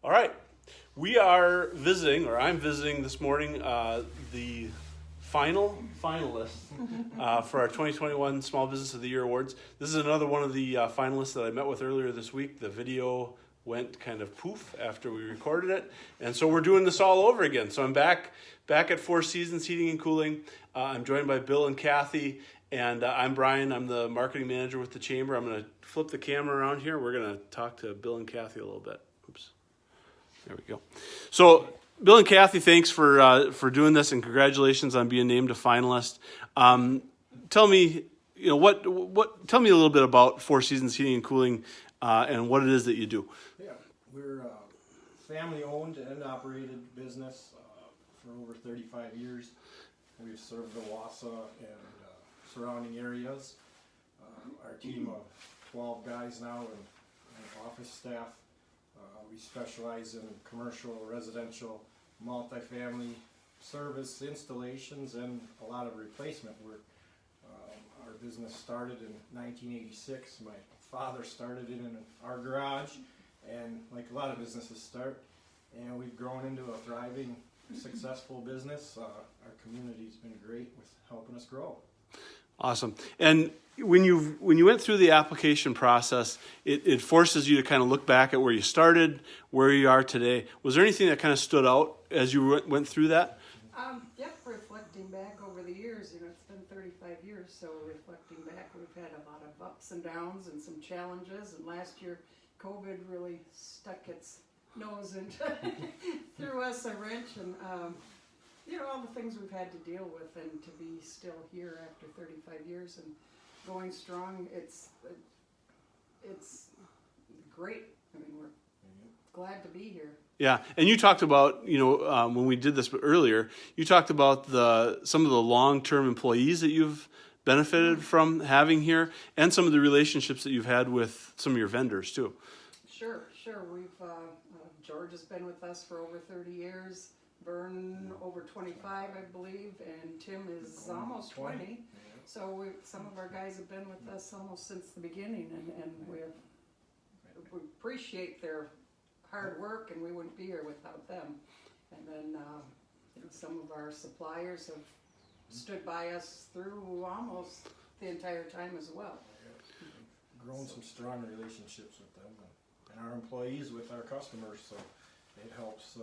All right. We are visiting, or I'm visiting this morning, the finalists for our 2021 Small Business of the Year Awards. This is another one of the finalists that I met with earlier this week. The video went kind of poof after we recorded it, and so we're doing this all over again. So I'm back at Four Seasons Heating and Cooling. I'm joined by Bill and Kathy, and I'm Brian. I'm the marketing manager with the Chamber. I'm going to flip the camera around here. We're going to talk to Bill and Kathy a little bit. Oops. There we go. So, Bill and Kathy, thanks for doing this, and congratulations on being named a finalist. Tell me, tell me a little bit about Four Seasons Heating and Cooling and what it is that you do. Yeah, we're a family-owned and operated business for over 35 years. We've served the Wausau and surrounding areas. Our team of 12 guys now and office staff. We specialize in commercial, residential, multifamily service installations and a lot of replacement work. Our business started in 1986. My father started it in our garage, and like a lot of businesses start, and we've grown into a thriving, successful business. Our community's been great with helping us grow. Awesome. And when you went through the application process, it forces you to kind of look back at where you started, where you are today. Was there anything that kind of stood out as you went through that? Yep, reflecting back over the years, it's been 35 years, so reflecting back, we've had a lot of ups and downs and some challenges, and last year COVID really stuck its nose into threw us a wrench, and all the things we've had to deal with, and to be still here after 35 years and going strong, it's great. I mean, we're glad to be here. Yeah, and you talked about, when we did this earlier, you talked about some of the long-term employees that you've benefited from having here, and some of the relationships that you've had with some of your vendors too. Sure. We've George has been with us for over 30 years. Vern over 25, I believe, and Tim is almost 20. So some of our guys have been with us almost since the beginning, and we appreciate their hard work, and we wouldn't be here without them. And then some of our suppliers have stood by us through almost the entire time as well. Grown some strong relationships with them, and our employees with our customers, so it helps.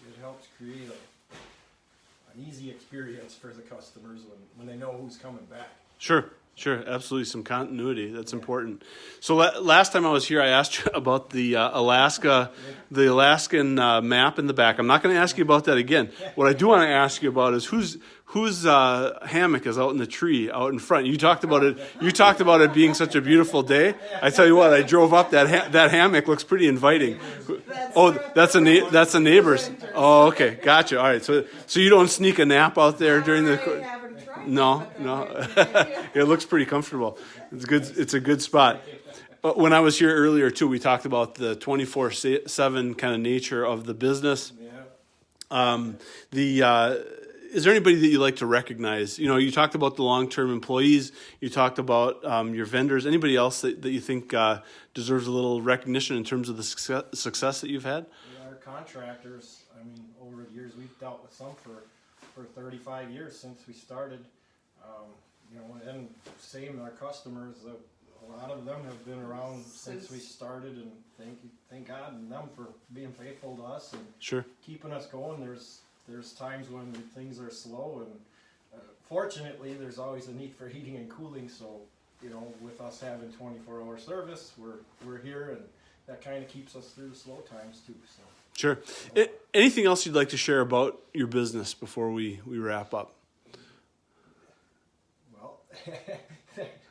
It helps create an easy experience for the customers when they know who's coming back. Sure, absolutely. Some continuity, that's important. So last time I was here, I asked you about the Alaskan map in the back. I'm not going to ask you about that again. What I do want to ask you about is whose hammock is out in the tree out in front. You talked about it. You talked about it being such a beautiful day. I tell you what, I drove up. That hammock looks pretty inviting. That's a neighbor's. Oh, okay, gotcha. All right, so you don't sneak a nap out there during the. No. It looks pretty comfortable. It's good. It's a good spot. But when I was here earlier too, we talked about the 24/7 kind of nature of the business. Is there anybody that you like to recognize? You talked about the long-term employees. You talked about your vendors. Anybody else that you think deserves a little recognition in terms of the success that you've had? Our contractors. I mean, over the years, we've dealt with some for 35 years since we started. And same our customers. A lot of them have been around since we started, and thank God and them for being faithful to us and keeping us going. There's times when things are slow, and fortunately, there's always a need for heating and cooling. So, with us having 24-hour service, we're here, and that kind of keeps us through the slow times too. So. Sure. Anything else you'd like to share about your business before we wrap up? Well,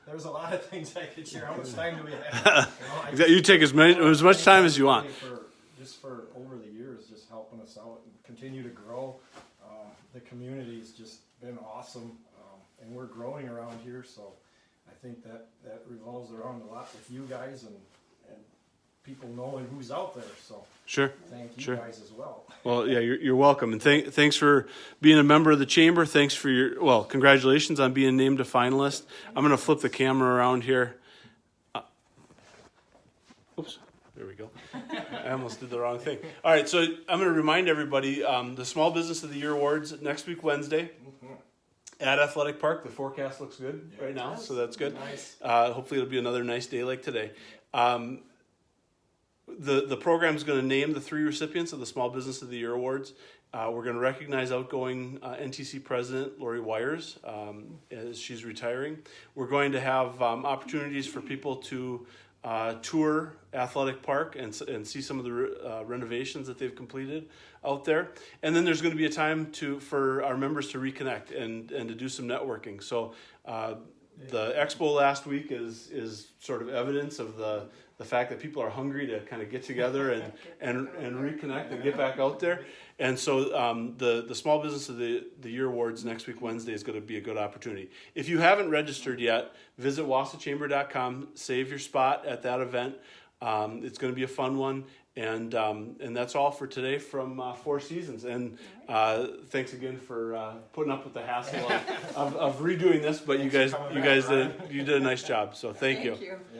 there's a lot of things I could share. How much time do we have? You take as much time as you want. For over the years, just helping us out and continue to grow. The community's just been awesome, and we're growing around here. So I think that revolves around a lot with you guys and people knowing who's out there. So thank you guys as well. Well, yeah, you're welcome, and thanks for being a member of the Chamber. Thanks for congratulations on being named a finalist. I'm going to flip the camera around here. Oops. There we go. I almost did the wrong thing. All right, so I'm going to remind everybody, the Small Business of the Year Awards next week, Wednesday, at Athletic Park. The forecast looks good right now, so that's good. Nice. Hopefully it'll be another nice day like today. The program is going to name the 3 recipients of the Small Business of the Year Awards. We're going to recognize outgoing NTC President Lori Wires as she's retiring. We're going to have opportunities for people to tour Athletic Park and see some of the renovations that they've completed out there. And then there's going to be a time for our members to reconnect and to do some networking. So the expo last week is sort of evidence of the fact that people are hungry to kind of get together and reconnect and get back out there. And so the Small Business of the Year Awards next week, Wednesday, is going to be a good opportunity. If you haven't registered yet, visit wausauchamber.com, save your spot at that event. It's going to be a fun one. And that's all for today from Four Seasons. And thanks again for putting up with the hassle of redoing this. But you guys did a nice job. So thank you. Thank you.